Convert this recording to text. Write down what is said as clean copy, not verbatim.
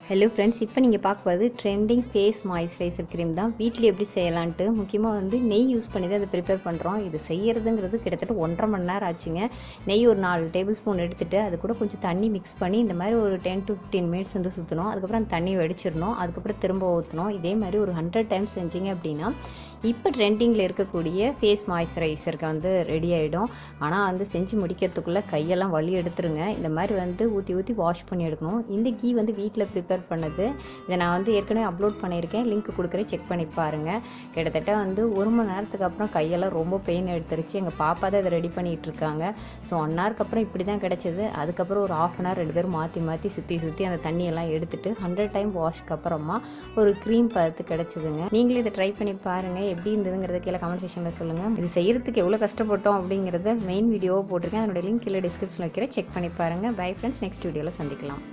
Hello friends, இப்போ நீங்கள் பார்க்குறது ட்ரெண்டிங் ஃபேஸ் மாய்ஸ்சரைசர் க்ரீம் தான். வீட்டில் எப்படி செய்யலான்ட்டு முக்கியமாக நெய் யூஸ் பண்ணி தான் அதை ப்ரிப்பேர் பண்ணுறோம். இது செய்கிறதுங்கிறது கிட்டத்தட்ட 1.5 மணி நேரம் ஆச்சுங்க. நெய் ஒரு 4 டேபிள் ஸ்பூன் எடுத்துகிட்டு அது கூட கொஞ்சம் தண்ணி மிக்ஸ் பண்ணி இந்த மாதிரி ஒரு 10 to 15 மினிட்ஸ் சுற்றணும். அதுக்கப்புறம் அந்த தண்ணி வடிச்சிடணும். அதுக்கப்புறம் திரும்ப ஊற்றணும். இதே மாதிரி ஒரு 100 டைம்ஸ் செஞ்சிங்க அப்படின்னா இப்போ ட்ரெண்டிங்கில் இருக்கக்கூடிய ஃபேஸ் மாய்ஸ்சரைசருக்கு ரெடி ஆகிடும். ஆனால் செஞ்சு முடிக்கிறதுக்குள்ளே கையெல்லாம் வலி எடுத்துருங்க. இந்த மாதிரி ஊற்றி வாஷ் பண்ணி எடுக்கணும். இந்த கீ வீட்டில் ப்ரிப்பேர் பண்ணது. இதை நான் ஏற்கனவே அப்லோட் பண்ணியிருக்கேன், லிங்க் கொடுக்குறேன், செக் பண்ணி பாருங்கள். கிட்டத்தட்ட 1 மணி நேரத்துக்கு அப்புறம் கையெல்லாம் ரொம்ப பெயின் எடுத்துருச்சு. எங்கள் பாப்பா தான் இதை ரெடி பண்ணிகிட்டு இருக்காங்க. ஸோ 1 ஹவருக்கு அப்புறம் இப்படி தான் கிடச்சிது. அதுக்கப்புறம் ஒரு 1/2 அன் ஹவர் 2 பேரும் மாற்றி சுற்றி அந்த தண்ணியெல்லாம் எடுத்துகிட்டு 100 டைம் வாஷ்க்கு அப்புறமா ஒரு க்ரீம் பார்த்து கிடச்சிதுங்க. நீங்களே இதை ட்ரை பண்ணி பாருங்கள். எப்படி இருந்ததுங்கிறத கீழே கமெண்ட் செக்ஷனில் சொல்லுங்கள். இது செய்கிறதுக்கு எவ்வளோ கஷ்டப்பட்டோம் அப்படிங்கிறத மெயின் வீடியோவை போட்டிருக்கேன். அதனுடைய லிங்க் கீழே டிஸ்கிரிப்ஷனில் வைக்கிறேன், செக் பண்ணி பாருங்கள். பை ஃப்ரெண்ட்ஸ், நெக்ஸ்ட் வீடியோவில் சந்திக்கலாம்.